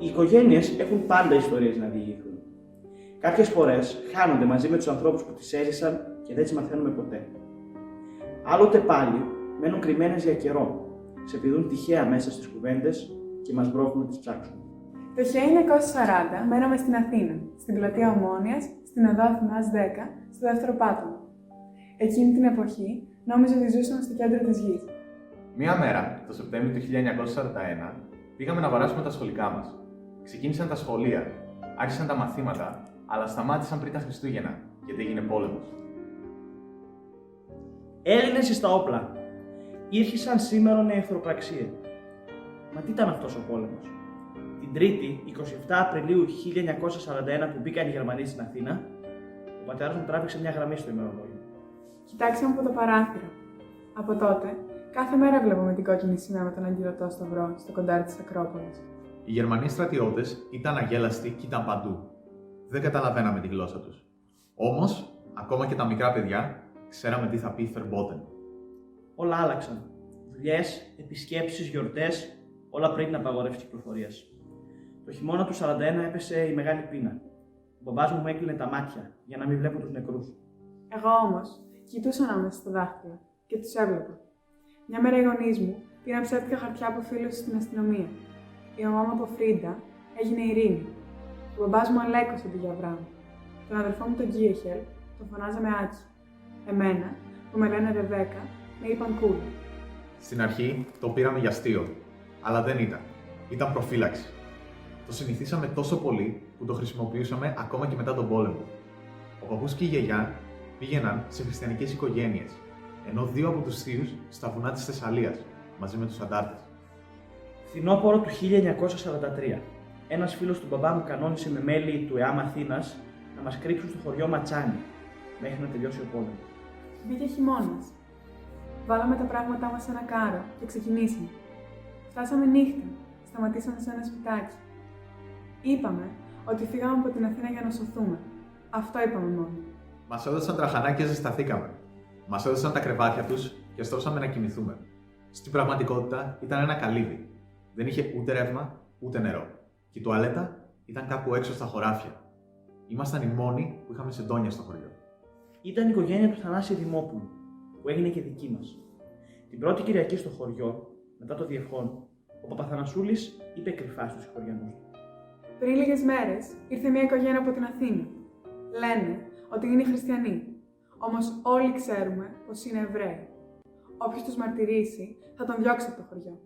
Οι οικογένειες έχουν πάντα ιστορίες να διηγηθούν. Κάποιες φορές χάνονται μαζί με τους ανθρώπους που τις έζησαν και δεν τις μαθαίνουμε ποτέ. Άλλοτε πάλι μένουν κρυμμένες για καιρό, ξεπηδούν τυχαία μέσα στις κουβέντες και μας μπρόχνουν να τις ψάξουμε. Το 1940 μέναμε στην Αθήνα, στην πλατεία Ομόνοιας, στην οδό Αθηνάς 10, στο δεύτερο πάτωμα. Εκείνη την εποχή νόμιζα ότι ζούσαμε στο κέντρο της γης. Μία μέρα, το Σεπτέμβριο του 1941, πήγαμε να βαράσουμε τα σχολικά μας. Ξεκίνησαν τα σχολεία, άρχισαν τα μαθήματα, αλλά σταμάτησαν πριν τα Χριστούγεννα, γιατί έγινε πόλεμος. Έλληνες εις τα όπλα. Ήρχισαν σήμερον εχθροπραξίε. Μα τι ήταν αυτός ο πόλεμος? Την Τρίτη, 27 Απριλίου 1941 που μπήκαν οι Γερμανοί στην Αθήνα, ο πατέρας μου τράβηξε μια γραμμή στο ημερολόγιο. Κοιτάξαμε από το παράθυρο. Από τότε, κάθε μέρα βλέπουμε την κόκκινη σημαία με τον αγγελωτό σταυρό στο κοντάρι της Ακρόπολης. Οι Γερμανοί στρατιώτες ήταν αγέλαστοι και ήταν παντού. Δεν καταλαβαίναμε τη γλώσσα τους. Όμως, ακόμα και τα μικρά παιδιά, ξέραμε τι θα πει Verboten. Όλα άλλαξαν. Δουλειές, επισκέψεις, γιορτές, όλα πριν την απαγόρευση κυκλοφορίας. Το χειμώνα του 41 έπεσε η μεγάλη πείνα. Ο μπαμπάς μου έκλεινε τα μάτια για να μην βλέπω τους νεκρούς. Εγώ όμως κοιτούσα ανάμεσα στα δάχτυλα και τους έβλεπα. Μια μέρα οι γονείς μου πήραν ψεύτικα χαρτιά από φίλους στην αστυνομία. Η μαμά μου από Φρίντα έγινε Ειρήνη. Ο μπαμπάς μου Αλέκος αντί για Αβραάμ. Τον αδερφό μου τον Γκίεχελ τον φωνάζαμε Άκη. Εμένα, που με λένε Ρεβέκα, με είπαν Κούλ. Στην αρχή το πήραμε για αστείο, αλλά δεν ήταν. Ήταν προφύλαξη. Το συνηθίσαμε τόσο πολύ που το χρησιμοποιούσαμε ακόμα και μετά τον πόλεμο. Ο παππούς και η γιαγιά πήγαιναν σε χριστιανικές οικογένειες, ενώ δύο από τους θείους στα βουνά της Θεσσαλίας, μαζί με τους αντάρτες. Φθινόπωρο του 1943. Ένας φίλος του μπαμπά μου κανόνισε με μέλη του ΕΑΜ Αθήνας να μας κρύψουν στο χωριό Ματσάνι, μέχρι να τελειώσει ο πόλεμος. Μπήκε χειμώνας. Βάλαμε τα πράγματά μας σε ένα κάρο και ξεκινήσαμε. Φτάσαμε νύχτα, σταματήσαμε σε ένα σπιτάκι. Είπαμε ότι φύγαμε από την Αθήνα για να σωθούμε. Αυτό είπαμε μόνο. Μας έδωσαν τραχανά και ζεσταθήκαμε. Μας έδωσαν τα κρεβάτια τους και στρώσαμε να κοιμηθούμε. Στην πραγματικότητα ήταν ένα καλύβι. Δεν είχε ούτε ρεύμα ούτε νερό. Και η τουαλέτα ήταν κάπου έξω στα χωράφια. Ήμασταν οι μόνοι που είχαμε σεντόνια στο χωριό. Ήταν η οικογένεια του Θανάση Δημόπουλου, που έγινε και δική μας. Την πρώτη Κυριακή στο χωριό, μετά το διευχόν, ο Παπαθανασούλης είπε κρυφά στους συγχωριανούς του. Πριν λίγες μέρες ήρθε μια οικογένεια από την Αθήνα. Λένε ότι είναι χριστιανοί. Όμως όλοι ξέρουμε πως είναι Εβραίοι. Όποιος τους μαρτυρήσει θα τον διώξει από το χωριό.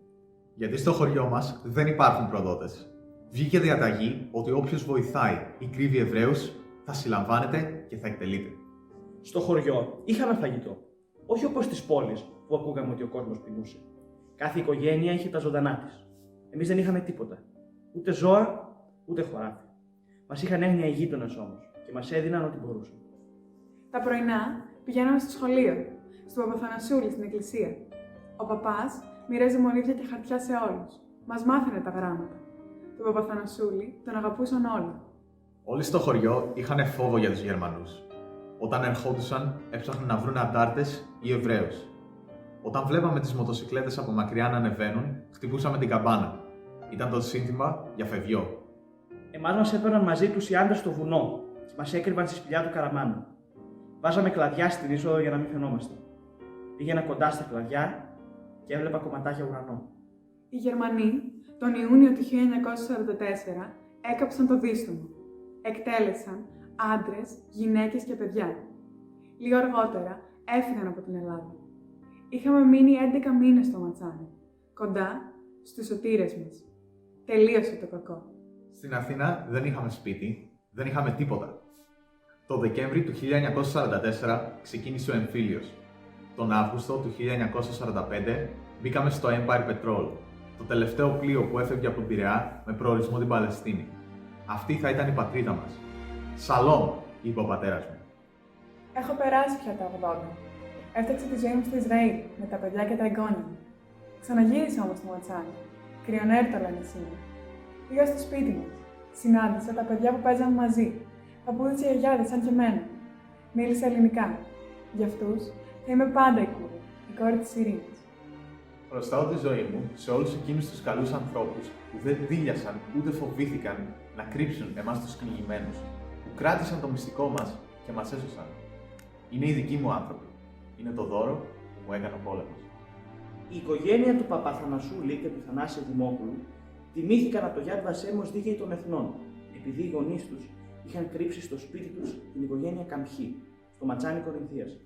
Γιατί στο χωριό μας δεν υπάρχουν προδότες. Βγήκε διαταγή ότι όποιος βοηθάει ή κρύβει Εβραίους θα συλλαμβάνεται και θα εκτελείται. Στο χωριό είχαμε φαγητό. Όχι όπως στις πόλεις που ακούγαμε ότι ο κόσμος πεινούσε. Κάθε οικογένεια είχε τα ζωντανά της. Εμείς δεν είχαμε τίποτα. Ούτε ζώα, ούτε χωράφι. Μας είχαν έγνοια οι γείτονες όμως και μας έδιναν ό,τι μπορούσαν. Τα πρωινά πηγαίναμε στο σχολείο, στον Παπαθανασούλη στην εκκλησία. Ο παπάς μοίραζε μολύβια και χαρτιά σε όλους. Μας μάθαινε τα γράμματα. Τον Παπαθανασούλη τον αγαπούσαν όλοι. Όλοι στο χωριό είχαν φόβο για τους Γερμανούς. Όταν ερχόντουσαν, έψαχναν να βρουν αντάρτες ή Εβραίους. Όταν βλέπαμε τις μοτοσικλέτες από μακριά να ανεβαίνουν, χτυπούσαμε την καμπάνα. Ήταν το σύνθημα για φευγιό. Εμάς μας έπαιρναν μαζί τους οι άντρες στο βουνό και μας έκρυβαν στη σπηλιά του Καραμάνου. Βάζαμε κλαδιά στην είσοδο για να μην φαινόμαστε. Πήγαινα κοντά στα κλαδιά και έβλεπα κομματάκια ουρανό. Οι Γερμανοί τον Ιούνιο του 1944 έκαψαν το δίστομο. Εκτέλεσαν άντρες, γυναίκες και παιδιά. Λίγο αργότερα έφυγαν από την Ελλάδα. Είχαμε μείνει 11 μήνες στο Ματσάνι, κοντά στους σωτήρες μας. Τελείωσε το κακό. Στην Αθήνα δεν είχαμε σπίτι, δεν είχαμε τίποτα. Το Δεκέμβρη του 1944 ξεκίνησε ο εμφύλιος. Τον Αύγουστο του 1945 μπήκαμε στο Empire Petrol, το τελευταίο πλοίο που έφευγε από την Πειραιά με προορισμό την Παλαιστίνη. Αυτή θα ήταν η πατρίδα μας. Σαλόμ, είπε ο πατέρας μου. Έχω περάσει πια τα 80. Έφταξα τη ζωή μου στο Ισραήλ με τα παιδιά και τα εγγόνια μου. Ξαναγύρισα όμως στο Ματσάνι. Κρυονέρ το λένε σήμερα. Πήγα στο σπίτι μας. Συνάντησα τα παιδιά που παίζαν μαζί. Παππούδες και γιαγιάδες σαν και εμένα. Μίλησα ελληνικά. Για αυτούς θα είμαι πάντα η Κούλα, η κόρη της Ειρήνης. Χρωστάω τη ζωή μου σε όλους εκείνους τους καλούς ανθρώπους που δεν δίλιασαν ούτε φοβήθηκαν να κρύψουν εμάς τους κυνηγημένους, που κράτησαν το μυστικό μας και μας έσωσαν. Είναι οι δικοί μου άνθρωποι. Είναι το δώρο που μου έκανε ο πόλεμος. Η οικογένεια του Παπαθανασούλη και του Θανάση Δημόπουλου τιμήθηκαν από το Yad Vashem ως δίκαιοι των εθνών, επειδή οι γονείς τους είχαν κρύψει στο σπίτι τους την οικογένεια Καμχή, στο Ματσάνι Κορινθίας.